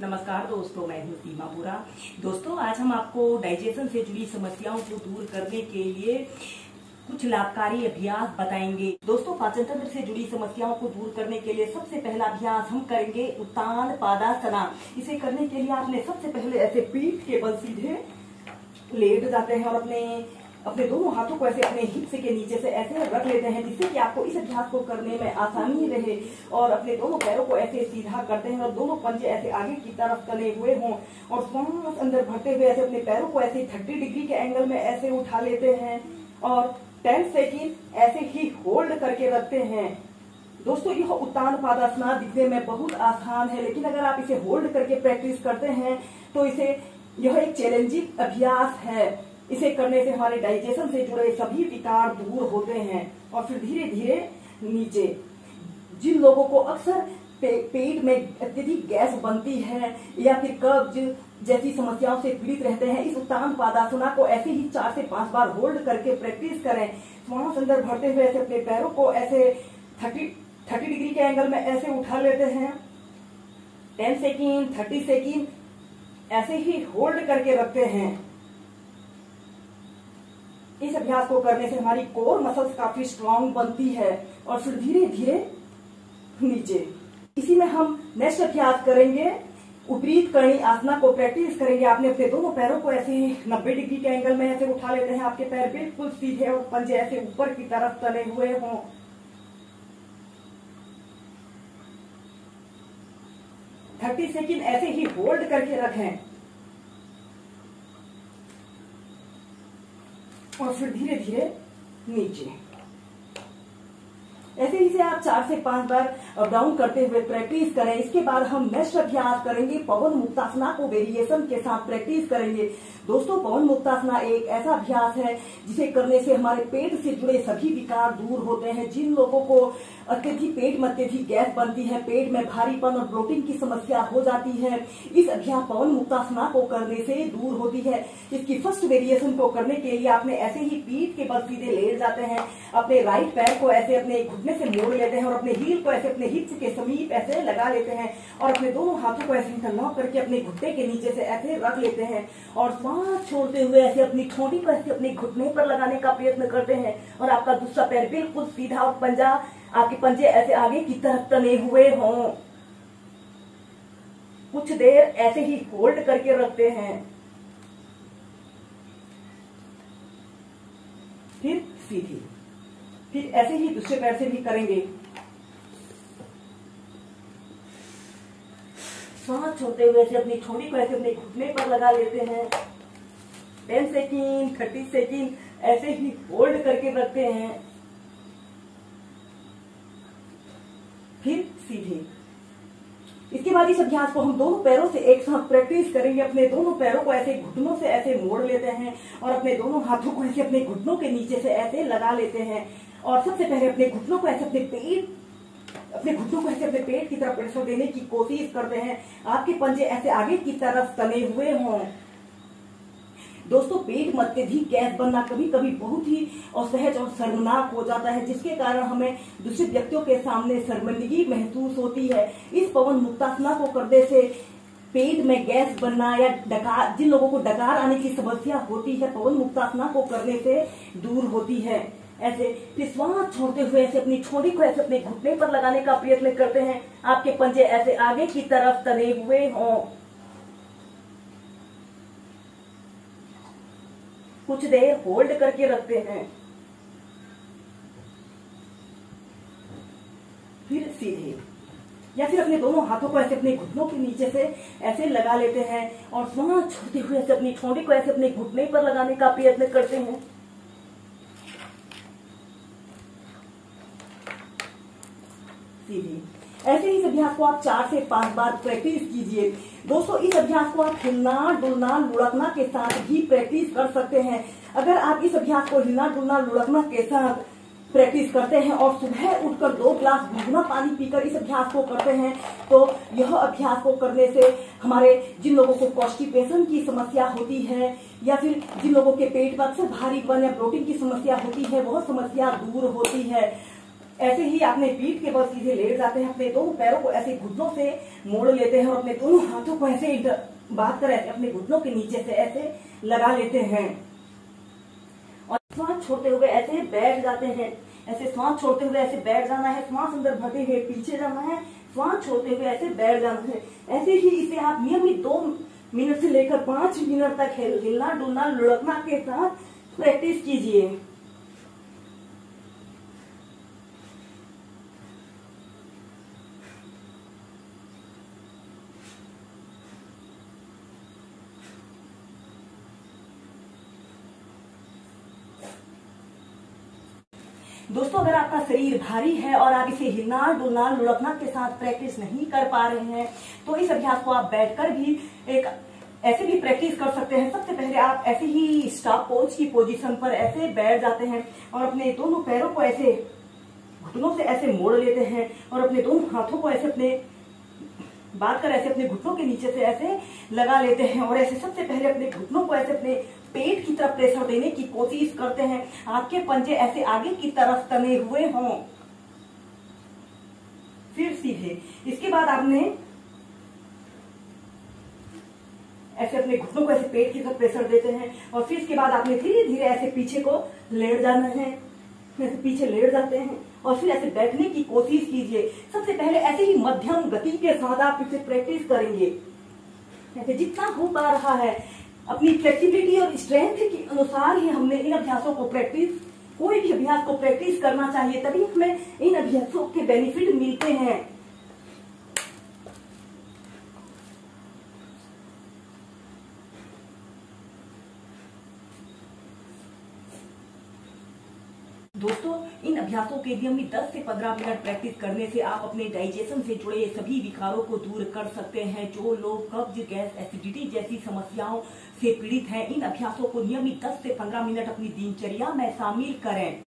नमस्कार दोस्तों, मैं हूँ सीमा बुरा। दोस्तों, आज हम आपको डाइजेशन से जुड़ी समस्याओं को दूर करने के लिए कुछ लाभकारी अभ्यास बताएंगे। दोस्तों, पाचन तंत्र से जुड़ी समस्याओं को दूर करने के लिए सबसे पहला अभ्यास हम करेंगे उत्तान पादासना। इसे करने के लिए आपने सबसे पहले ऐसे पीठ के बल सीधे लेट जाते हैं और अपने दोनों हाथों को ऐसे अपने हिप्स के नीचे से ऐसे रख लेते हैं, जिससे कि आपको इस अभ्यास को करने में आसानी रहे। और अपने दोनों पैरों को ऐसे सीधा करते हैं और दोनों पंजे ऐसे आगे की तरफ तने हुए हों और सांस अंदर भरते हुए ऐसे अपने पैरों को ऐसे 30 डिग्री के एंगल में ऐसे उठा लेते हैं और 10 सेकंड ऐसे ही होल्ड करके रखते हैं। दोस्तों, यह उत्तान पादासना दिखने में बहुत आसान है, लेकिन अगर आप इसे होल्ड करके प्रैक्टिस करते हैं तो यह एक चैलेंजिंग अभ्यास है। इसे करने से हमारे डाइजेशन से जुड़े सभी विकार दूर होते हैं और फिर धीरे धीरे नीचे। जिन लोगों को अक्सर पेट में अत्यधिक गैस बनती है या फिर कब्ज जैसी समस्याओं से पीड़ित रहते हैं, इस उत्तान पादासना को ऐसे ही 4 से 5 बार होल्ड करके प्रैक्टिस करें। सांस अंदर भरते हुए ऐसे अपने पैरों को ऐसे 30 डिग्री के एंगल में ऐसे उठा लेते हैं। 10 सेकेंड 30 सेकेंड ऐसे ही होल्ड करके रखते हैं। इस अभ्यास को करने से हमारी कोर मसल्स काफी स्ट्रांग बनती है और फिर धीरे धीरे नीचे। इसी में हम नेक्स्ट अभ्यास करेंगे उपरीत करणी आसना को प्रैक्टिस करेंगे। आपने अपने दोनों पैरों को ऐसे 90 डिग्री के एंगल में ऐसे उठा लेते हैं। आपके पैर बिल्कुल सीधे और पंजे ऐसे ऊपर की तरफ तले हुए हों। और 30 सेकेंड ऐसे ही होल्ड करके रखें और फिर धीरे धीरे नीचे। ऐसे ही से आप 4 से 5 बार अप डाउन करते हुए प्रैक्टिस करें। इसके बाद हम नेक्स्ट अभ्यास करेंगे पवन मुक्तासना को वेरिएशन के साथ प्रैक्टिस करेंगे। दोस्तों, पवन मुक्तासना एक ऐसा अभ्यास है जिसे करने से हमारे पेट से जुड़े सभी विकार दूर होते हैं। जिन लोगों को अत्यधिक पेट में अत्यधिक गैस बनती है, पेट में भारीपन और ब्लोटिंग की समस्या हो जाती है, इस अभ्यास पवन मुक्तासना को करने से दूर होती है। इसकी फर्स्ट वेरिएशन को करने के लिए आपने ऐसे ही पीठ के बल सीधे लेट जाते हैं, अपने राइट पैर को ऐसे अपने घुटने से मोड़ लेते हैं और अपने हील को ऐसे अपने हिप्स के समीप ऐसे लगा लेते हैं और अपने दोनों हाथों को ऐसे इंटरलॉक करके अपने घुटने के नीचे से ऐसे रख लेते हैं और सांस छोड़ते हुए ऐसे अपनी ठोड़ी को ऐसे अपने घुटने पर लगाने का प्रयत्न करते हैं और आपका दूसरा पैर बिल्कुल सीधा और आपके पंजे ऐसे आगे की तरफ तने हुए हों। कुछ देर ऐसे ही होल्ड करके रखते हैं, फिर सीधी। फिर ऐसे ही दूसरे पैर से भी करेंगे। सांस छोड़ते हुए ऐसे अपनी ठोड़ी को ऐसे अपने घुटने पर लगा लेते हैं। 10 सेकेंड 30 सेकेंड ऐसे ही होल्ड करके रखते हैं, फिर सीधे। इसके बाद इस अभ्यास को हम दोनों पैरों से एक साथ प्रैक्टिस करेंगे। अपने दोनों पैरों को ऐसे घुटनों से ऐसे मोड़ लेते हैं और अपने दोनों हाथों को ऐसे अपने घुटनों के नीचे से ऐसे लगा लेते हैं और सबसे पहले अपने घुटनों को ऐसे अपने पेट की तरफ प्रेशर देने की कोशिश करते हैं। आपके पंजे ऐसे आगे की तरफ तने हुए हों। दोस्तों, पेट में अत्यधिक गैस बनना कभी कभी बहुत ही असहज और शर्मनाक हो जाता है, जिसके कारण हमें दूसरे व्यक्तियों के सामने शर्मिंदगी महसूस होती है। इस पवन मुक्तासना को करने से पेट में गैस बनना या जिन लोगों को डकार आने की समस्या होती है, पवन मुक्तासना को करने से दूर होती है। ऐसे फिर सांस छोड़ते हुए ऐसे अपनी ठोड़ी को ऐसे अपने घुटने पर लगाने का प्रयत्न करते हैं। आपके पंजे ऐसे आगे की तरफ तने हुए हों। कुछ देर होल्ड करके रखते हैं, फिर सीधे। या फिर अपने दोनों हाथों को ऐसे अपने घुटनों के नीचे से ऐसे लगा लेते हैं और सांस छोड़ते हुए ऐसे अपनी ठोड़ी को ऐसे अपने घुटने पर लगाने का प्रयत्न करते हैं। सीधे। ऐसे ही इस अभ्यास को आप 4 से 5 बार प्रैक्टिस कीजिए। दोस्तों, इस अभ्यास को आप हिलना डुलना लुढ़कना के साथ भी प्रैक्टिस कर सकते हैं। अगर आप इस अभ्यास को हिलना डुलना लुढ़कना के साथ प्रैक्टिस करते हैं और सुबह उठकर 2 ग्लास गुनगुना पानी पीकर इस अभ्यास को करते हैं, तो यह अभ्यास को करने से हमारे जिन लोगों को कॉन्स्टिपेशन की समस्या होती है या फिर जिन लोगों के पेट में अक्सर भारीपन या ब्लोटिंग की समस्या होती है, वह समस्या दूर होती है। ऐसे ही अपने पीठ के बल सीधे लेट जाते हैं, अपने दोनों पैरों को ऐसे घुटनों से मोड़ लेते हैं और अपने दोनों हाथों को ऐसे बात कर ऐसे अपने घुटनों के नीचे से ऐसे लगा लेते हैं और सांस छोड़ते हुए ऐसे बैठ जाते हैं। ऐसे सांस छोड़ते हुए ऐसे बैठ जाना है, सांस अंदर भरते हुए पीछे जाना है, सांस छोड़ते हुए ऐसे बैठ जाना है। ऐसे ही इसे आप नियमित 2 मिनट से लेकर 5 मिनट तक हिलना डुलना लुढ़कना के साथ प्रैक्टिस कीजिए। दोस्तों, अगर आपका शरीर भारी है और आप इसे हिलना डुलना लुढ़कना के साथ प्रैक्टिस नहीं कर पा रहे हैं तो इस अभ्यास को आप बैठकर भी एक ऐसे भी प्रैक्टिस कर सकते हैं। सबसे पहले आप ऐसे ही स्टॉप पोज की पोजीशन पर ऐसे बैठ जाते हैं और अपने दोनों पैरों को ऐसे घुटनों से ऐसे मोड़ लेते हैं और अपने दोनों हाथों को ऐसे अपने बांध कर ऐसे अपने घुटनों के नीचे से ऐसे लगा लेते हैं और ऐसे सबसे पहले अपने घुटनों को ऐसे अपने पेट की तरफ प्रेशर देने की कोशिश करते हैं। आपके पंजे ऐसे आगे की तरफ तने हुए हों, फिर सीधे। इसके बाद आपने ऐसे अपने घुटनों को ऐसे पेट की तरफ प्रेशर देते हैं और फिर इसके बाद आपने धीरे धीरे ऐसे पीछे को लेट जाना है, ऐसे पीछे लेट जाते हैं और फिर ऐसे बैठने की कोशिश कीजिए। सबसे पहले ऐसे ही मध्यम गति के साथ आप इसे प्रैक्टिस करेंगे। ऐसे जितना हो पा रहा है अपनी फ्लेक्सिबिलिटी और स्ट्रेंथ के अनुसार ही हमने इन अभ्यासों को कोई भी अभ्यास को प्रैक्टिस करना चाहिए, तभी हमें इन अभ्यासों के बेनिफिट मिलते हैं। दोस्तों, इन अभ्यासों के नियमित 10 से 15 मिनट प्रैक्टिस करने से आप अपने डाइजेशन से जुड़े सभी विकारों को दूर कर सकते हैं। जो लोग कब्ज, गैस, एसिडिटी जैसी समस्याओं से पीड़ित हैं, इन अभ्यासों को नियमित 10 से 15 मिनट अपनी दिनचर्या में शामिल करें।